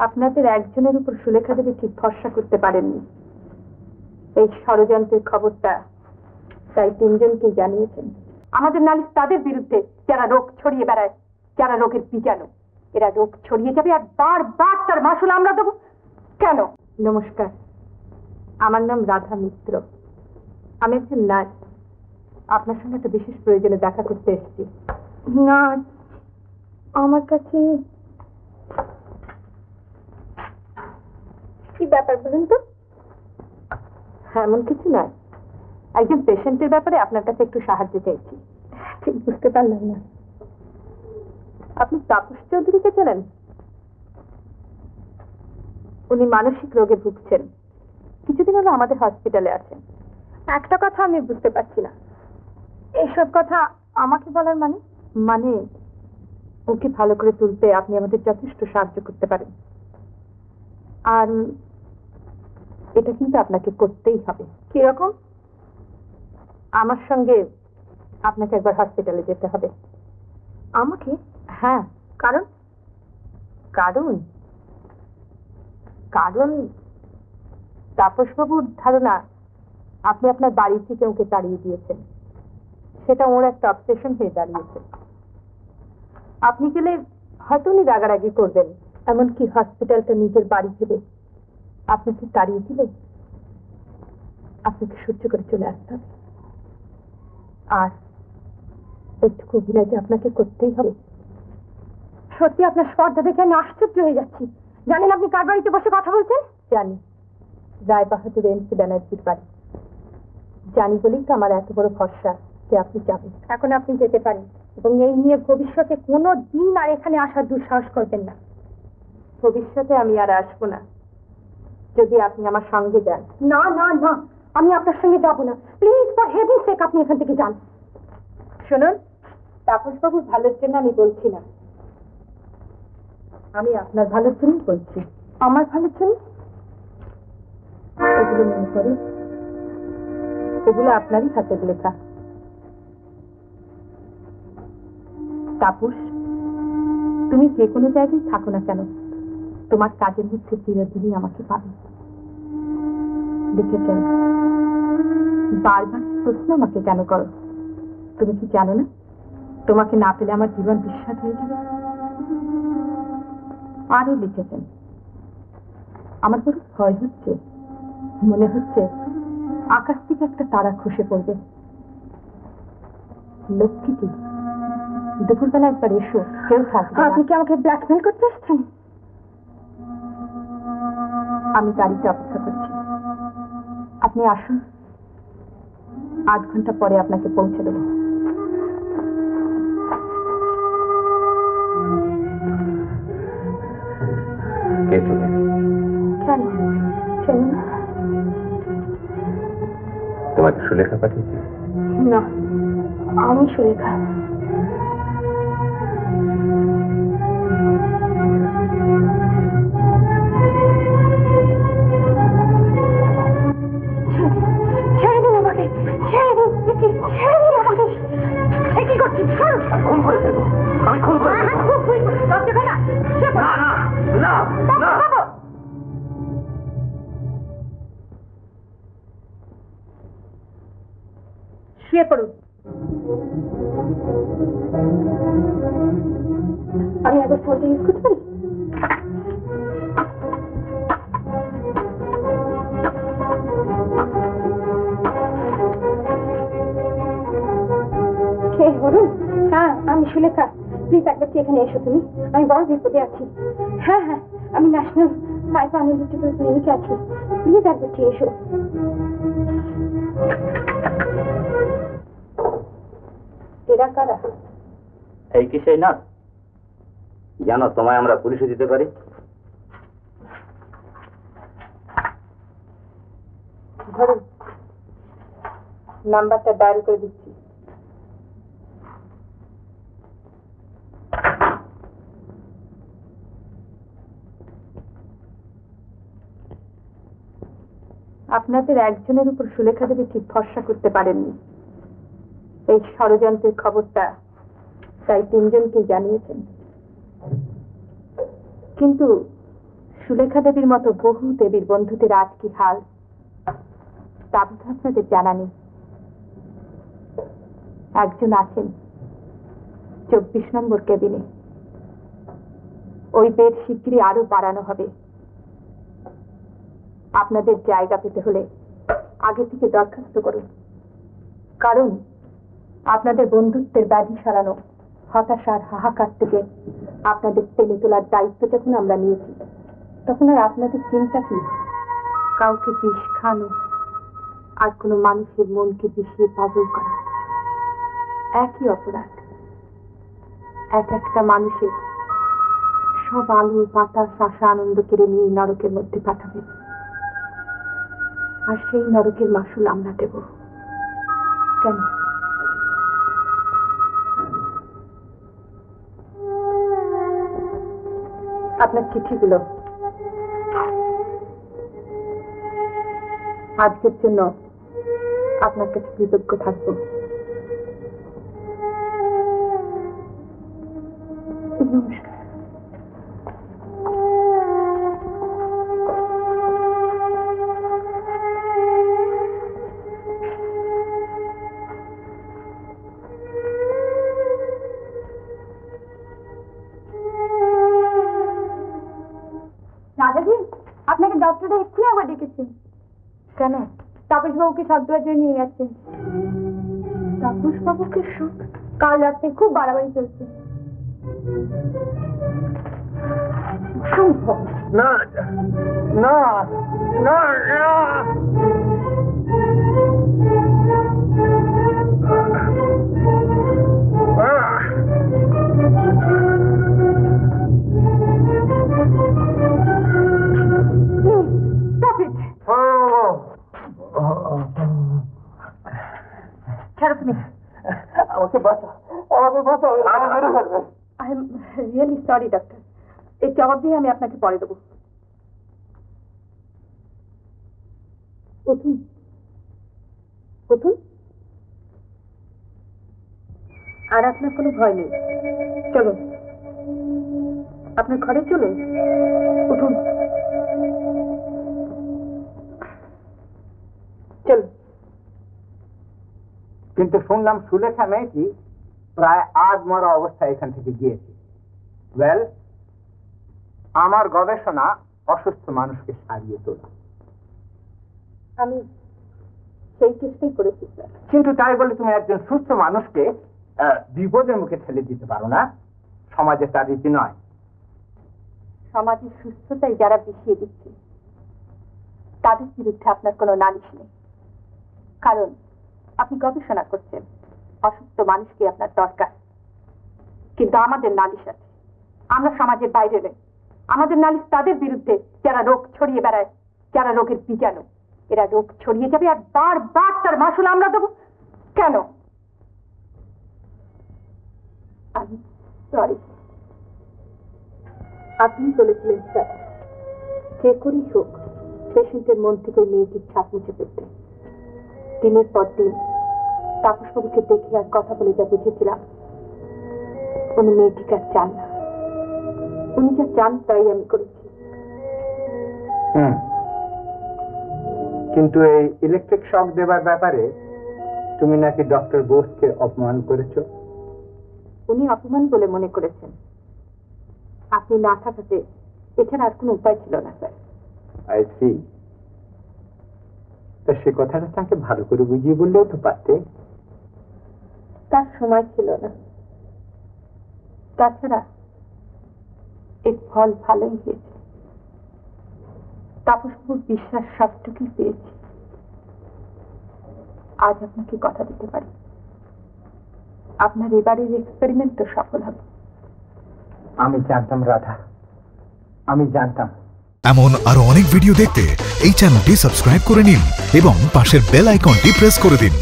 আপনাদের একজনের উপর সুলেখা দেবী ঠিক ভরসা করতে পারেননি। এই ষড়যন্ত্রের খবরটা তাই তিনজনকে জানিয়েছেন। আমাদের নালিশ তাদের বিরুদ্ধে যারা রোগ ছড়িয়ে বেড়ায়, যারা রোগের বীজাণু। এরা রোগ ছড়িয়ে যাবে আর বারবার তার মাসুল আমরা দেবো কেন? নমস্কার, আমার নাম রাধা মিত্র। আমি একজন নার্স। আপনার সঙ্গে একটা বিশেষ প্রয়োজনে দেখা করতে এসেছি। না, আমার কাছে কি ব্যাপার বলুন তো? এমন কিছু নয়, একজন পেশেন্টের ব্যাপারে আপনার কাছে একটু সাহায্য চাইছি। ঠিক বুঝতে পারলাম না। আপনি তাপস চৌধুরীকে চেনেন? উনি মানসিক রোগে ভুগছেন। কিছুদিন হলো আমাদের হসপিটালে আছেন। একটা কথা আমি বুঝতে পারছি না, এইসব কথা আমাকে বলার মানে ওকে ভালো করে তুলতে আপনি আমাদের যথেষ্ট সাহায্য করতে পারেন। আর এটা কিন্তু আপনাকে করতেই হবে। কিরকম? আমার সঙ্গে আপনাকে একবার হসপিটালে যেতে হবে। আমাকে? হ্যাঁ। কারণ কারণ কারণ তাপসবাবুর ধারণা আপনি আপনার বাড়ি থেকে ওকে তাড়িয়ে দিয়েছেন। সেটা ওর একটা অবসেশন হয়ে দাঁড়িয়েছে। আপনি গেলে হয়তো উনি রাগারাগি করবেন, এমনকি হসপিটালটা নিজের বাড়ি ভেবে আপনাকে তাড়িয়ে দিল। আপনাকে সহ্য করে চলে আসতে হবে। আর একটু অভিনয় যে আপনাকে করতেই হবে। সত্যি আপনার স্পর্ধা দেখে আমি আশ্চর্য হয়ে যাচ্ছি। জানেন আপনি কার বাড়িতে বসে কথা বলছেন? জানি, রায় বাহাদুর এনসি ব্যানার্জির বাড়ি। জানি বলেই তো আমার এত বড় ভরসা যে আপনি যাবেন। এখন আপনি যেতে পারেন এবং এই নিয়ে ভবিষ্যতে কোনো দিন আর এখানে আসার দুঃসাহস করবেন না। ভবিষ্যতে আমি আর আসবো না যদি আপনি আমার সঙ্গে যান। না না না, আমি আপনার সঙ্গে যাব না। প্লিজ, ফর হেভেন্স সেক আপনি এখান থেকে যান। শুনুন, তাপসবাবুর ভালোর জন্য আমি বলছি না, আমি আপনার ভালোর জন্যই বলছি। আমার ভালোর জন্য? এগুলো মনে করে এগুলো আপনারই হাতের লেখা। তাপস, তুমি যে কোনো জায়গায় থাকো না কেন, তোমার কাজের মধ্যে চিরদিনই আমাকে পাবে। লিখেছেন, বারবার প্রশ্ন আমাকে কেন করো? তুমি কি জানো না তোমাকে না পেলে আমার জীবন বিস্বাদ হয়ে যাবে? আরো লিখেছেন, আমার বড় ভয় হচ্ছে, মনে হচ্ছে আকাশ থেকে একটা তারা খসে পড়বে। লক্ষ্মীটি, দুপুরবেলা একবার এসো, কেউ থাকবে। আপনি কি আমাকে ব্ল্যাকমেল করতে এসেছেন? আমি গাড়িতে অপেক্ষা করছি, আপনি আসুন, 8 ঘন্টা পরে আপনাকে পৌঁছে দেব। কেন চেন না? তোমাকে সুলেখা পাঠিয়েছি? না, আমি সুলেখা। ছেড়ে দিন আমাকে, ছেড়ে দিন, ছেড়ে দিন আমাকে। কি করছি? খুন করে দেবো, আমি খুন করে দেবো। না না না, শুয়ে পড়ুন। আমি একবার ফোনটা ইউজ করতে পারি? কে বলুন? হ্যাঁ, আমি সুলেখা। প্লিজ একবার এখানে এসো তুমি, আমি বড় বিপদে আছি। হ্যাঁ হ্যাঁ, আমি ন্যাশনাল সাইকো অ্যানালিটিক্যাল ক্লিনিকে আছি। প্লিজ একবার এসো। এরা কারা? এই কি সেই নার্স? জানো তোমায় আমরা পুলিশে দিতে পারি। ধরুন, নাম্বারটা ডায়াল করে দিচ্ছি। আপনাদের একজনের উপর সুলেখা দেবী ঠিক ভরসা করতে পারেননি। এই ষড়যন্ত্রের খবরটা তাই তিনজনকে জানিয়েছেন। কিন্তু সুলেখা দেবীর মতো বহু দেবীর বন্ধুদের আজ কি হাল তা বোধ আপনাদের জানা নেই। একজন আছেন 24 নম্বর কেবিনে। ওই বেড শিগগিরই আরো বাড়ানো হবে। আপনাদের জায়গা পেতে হলে আগে থেকে দরখাস্ত করুন, কারণ আপনাদের বন্ধুত্বের ব্যাধি সারানো, হতাশার হাহাকার থেকে আপনাদের টেনে তোলার দায়িত্ব যখন আমরা নিয়েছি, তখন আর আপনাদের চিন্তা কি? কাউকে বিষ খানো আর কোনো মানুষের মনকে বিষিয়ে পাগল করা একই অপরাধ। এক একটা মানুষের সব আলো বাতাস আশা আনন্দ কেড়ে নিয়ে নরকের মধ্যে পাঠাবে, আর সেই নরকের মাসুল আমরা দেব। কেন? আপনার চিঠিগুলো আজকের জন্য আপনার কাছে কৃতজ্ঞ থাকবো। নমস্কার। রাজাজি, আপনাকে ডক্টরটা এক্ষুনি আবার ডেকেছে। কেন? তাপস বাবুকে সদ্যের জন্য নিয়ে গেছে। তাপস বাবুকে সুখ? কাল রাত্রে খুব বাড়াবাড়ি চলছে। না না না আমাকে বাঁচাও, আমাকে বাঁচাও, আমার মেরে ফেলবে। I am really sorry doctor, এই জবাব দিয়ে আমি আপনাকে পরে দেবো। উঠুন উঠুন, আর আপনার কোনো ভয় নেই। চলুন, আপনার ঘরে চলুন, উঠুন চলুন। কিন্তু শুনলাম সুলেখা মেয়েটি প্রায় আজ মরা অবস্থায় এখান থেকে গিয়েছে। ওয়েল, আমার গবেষণা অসুস্থ মানুষকে সারিয়ে তোলা। আমি সেই চেষ্টাই করেছি স্যার। কিন্তু তাই বলে তুমি একজন সুস্থ মানুষকে বিপদের মুখে ঠেলে দিতে পারো না। সমাজে তার রীতি নয়। সমাজের সুস্থতাই যারা বিষিয়ে দিচ্ছে তাদের বিরুদ্ধে আপনার কোনো নালিশ নেই, কারণ আপনি গবেষণা করছেন। অসুস্থ মানুষকে আপনার দরকার, কিন্তু আমাদের নালিশ আছে। আমরা সমাজের বাইরে নেই। আমাদের নালিশ তাদের বিরুদ্ধে যারা রোগ ছড়িয়ে বেড়ায়, যারা রোগের বীজাণু। এরা রোগ ছড়িয়ে যাবে আর বারবার তার মাসুল আমরা দেব। কেন? আমি সরি। আপনি বলেছিলেন স্যার, যে করেই হোক পেশেন্টের মন থেকে ওই মেয়েটির ছাপ মুছে ফেলতে। দিনের পর দিন তাপসবাবুকে দেখে আর কথা বলে যা বুঝেছিলাম, উনি মেয়েটিকে আর চান না। উনি যা চান তাই আমি করেছি। কিন্তু এই ইলেকট্রিক শক দেবার ব্যাপারে তুমি নাকি ডক্টর বোসকে অপমান করেছো। উনি অপমান বলে মনে করেছেন। আপনি না থাকাতে এছাড়া আর কোনো উপায় ছিল না স্যার। I C. তা সে কথাটা তাকে ভালো করে বুঝিয়ে বললেও তো পারতে। তার সময় ছিল না। তাছাড়া এর ফল ভালোই হয়েছে। তাপসবাবুর বিশ্বাস সবটুকুই পেয়েছি। আজ আপনাকে কথা দিতে পারি, আপনার এবারের এক্সপেরিমেন্ট তো সফল হবে। আমি জানতাম রাধা, আমি জানতাম। এমন আরো অনেক ভিডিও দেখতে এই চ্যানেলটি সাবস্ক্রাইব করে নিন এবং পাশের বেল আইকনটি প্রেস করে দিন।